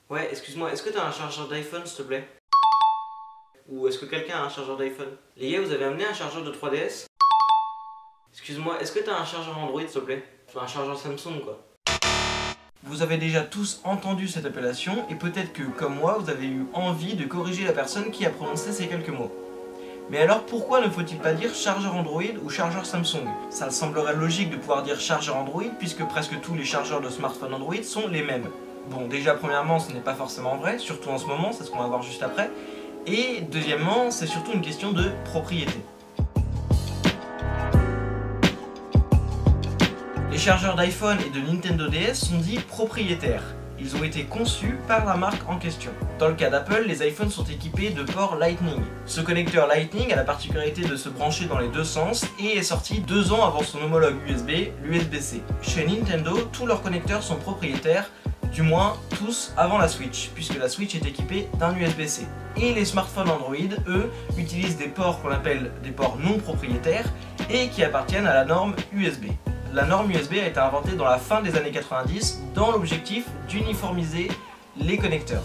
Ouais, excuse-moi, est-ce que t'as un chargeur d'iPhone s'il te plaît? Ou est-ce que quelqu'un a un chargeur d'iPhone? Les gars, vous avez amené un chargeur de 3DS? Excuse-moi, est-ce que t'as un chargeur Android s'il te plaît? Enfin, un chargeur Samsung quoi. Vous avez déjà tous entendu cette appellation et peut-être que, comme moi, vous avez eu envie de corriger la personne qui a prononcé ces quelques mots. Mais alors pourquoi ne faut-il pas dire chargeur Android ou chargeur Samsung? Ça semblerait logique de pouvoir dire chargeur Android puisque presque tous les chargeurs de smartphone Android sont les mêmes. Bon, déjà premièrement ce n'est pas forcément vrai, surtout en ce moment, c'est ce qu'on va voir juste après. Et deuxièmement, c'est surtout une question de propriété. Les chargeurs d'iPhone et de Nintendo DS sont dits propriétaires. Ils ont été conçus par la marque en question. Dans le cas d'Apple, les iPhones sont équipés de ports Lightning. Ce connecteur Lightning a la particularité de se brancher dans les deux sens et est sorti 2 ans avant son homologue USB, l'USB-C. Chez Nintendo, tous leurs connecteurs sont propriétaires, du moins tous avant la Switch, puisque la Switch est équipée d'un USB-C. Et les smartphones Android, eux, utilisent des ports qu'on appelle des ports non propriétaires et qui appartiennent à la norme USB. La norme USB a été inventée dans la fin des années 90 dans l'objectif d'uniformiser les connecteurs.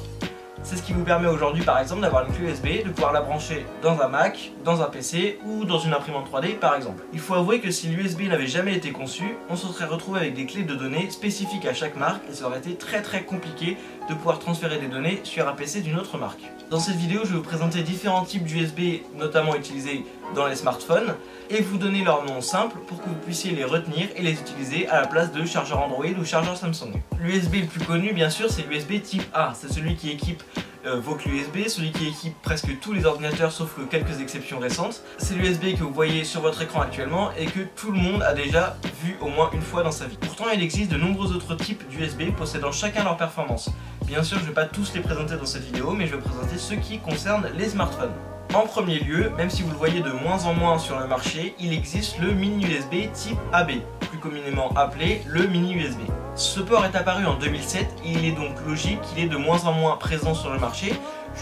C'est ce qui vous permet aujourd'hui par exemple d'avoir une clé USB, de pouvoir la brancher dans un Mac, dans un PC ou dans une imprimante 3D par exemple. Il faut avouer que si l'USB n'avait jamais été conçu, on se serait retrouvé avec des clés de données spécifiques à chaque marque et ça aurait été très compliqué de pouvoir transférer des données sur un PC d'une autre marque. Dans cette vidéo, je vais vous présenter différents types d'USB, notamment utilisés dans les smartphones, et vous donner leur nom simple pour que vous puissiez les retenir et les utiliser à la place de chargeur Android ou chargeur Samsung. L'USB le plus connu, bien sûr, c'est l'USB type A. C'est celui qui équipe vos clés USB, celui qui équipe presque tous les ordinateurs sauf quelques exceptions récentes. C'est l'USB que vous voyez sur votre écran actuellement et que tout le monde a déjà vu au moins une fois dans sa vie. Pourtant, il existe de nombreux autres types d'USB possédant chacun leur performance. Bien sûr, je ne vais pas tous les présenter dans cette vidéo, mais je vais présenter ceux qui concernent les smartphones. En premier lieu, même si vous le voyez de moins en moins sur le marché, il existe le mini USB type AB, plus communément appelé le mini USB. Ce port est apparu en 2007 et il est donc logique qu'il est de moins en moins présent sur le marché,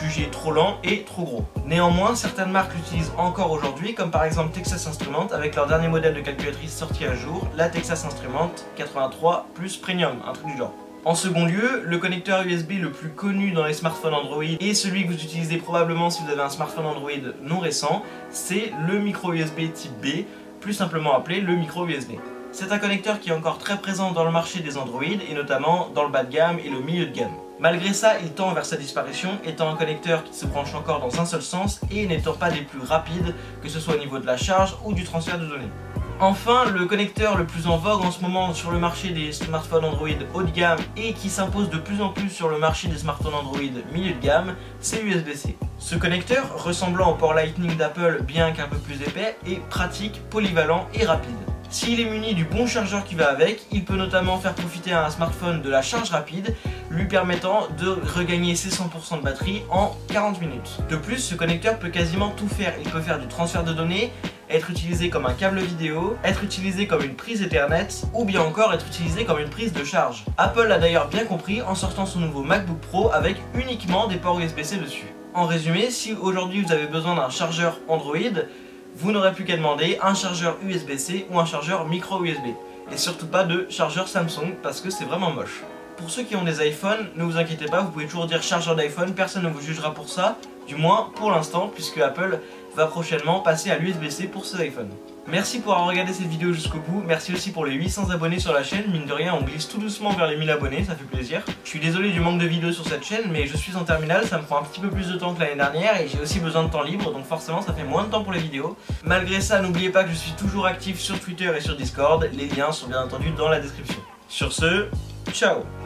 jugé trop lent et trop gros. Néanmoins, certaines marques l'utilisent encore aujourd'hui, comme par exemple Texas Instruments avec leur dernier modèle de calculatrice sorti à jour, la Texas Instruments 83 Plus Premium, un truc du genre. En second lieu, le connecteur USB le plus connu dans les smartphones Android et celui que vous utilisez probablement si vous avez un smartphone Android non récent, c'est le micro USB type B, plus simplement appelé le micro USB. C'est un connecteur qui est encore très présent dans le marché des Android et notamment dans le bas de gamme et le milieu de gamme. Malgré ça, il tend vers sa disparition, étant un connecteur qui se branche encore dans un seul sens et n'étant pas des plus rapides, que ce soit au niveau de la charge ou du transfert de données. Enfin, le connecteur le plus en vogue en ce moment sur le marché des smartphones Android haut de gamme et qui s'impose de plus en plus sur le marché des smartphones Android milieu de gamme, c'est USB-C. Ce connecteur, ressemblant au port Lightning d'Apple bien qu'un peu plus épais, est pratique, polyvalent et rapide. S'il est muni du bon chargeur qui va avec, il peut notamment faire profiter à un smartphone de la charge rapide, lui permettant de regagner ses 100% de batterie en 40 minutes. De plus, ce connecteur peut quasiment tout faire. Il peut faire du transfert de données, être utilisé comme un câble vidéo, être utilisé comme une prise Ethernet ou bien encore être utilisé comme une prise de charge. Apple l'a d'ailleurs bien compris en sortant son nouveau MacBook Pro avec uniquement des ports USB-C dessus. En résumé, si aujourd'hui vous avez besoin d'un chargeur Android, vous n'aurez plus qu'à demander un chargeur USB-C ou un chargeur micro USB. Et surtout pas de chargeur Samsung parce que c'est vraiment moche. Pour ceux qui ont des iPhones, ne vous inquiétez pas, vous pouvez toujours dire chargeur d'iPhone, personne ne vous jugera pour ça, du moins pour l'instant, puisque Apple va prochainement passer à l'USB-C pour ses iPhones. Merci pour avoir regardé cette vidéo jusqu'au bout, merci aussi pour les 800 abonnés sur la chaîne, mine de rien on glisse tout doucement vers les 1000 abonnés, ça fait plaisir. Je suis désolé du manque de vidéos sur cette chaîne, mais je suis en terminale, ça me prend un petit peu plus de temps que l'année dernière et j'ai aussi besoin de temps libre, donc forcément ça fait moins de temps pour les vidéos. Malgré ça, n'oubliez pas que je suis toujours actif sur Twitter et sur Discord, les liens sont bien entendu dans la description. Sur ce, ciao!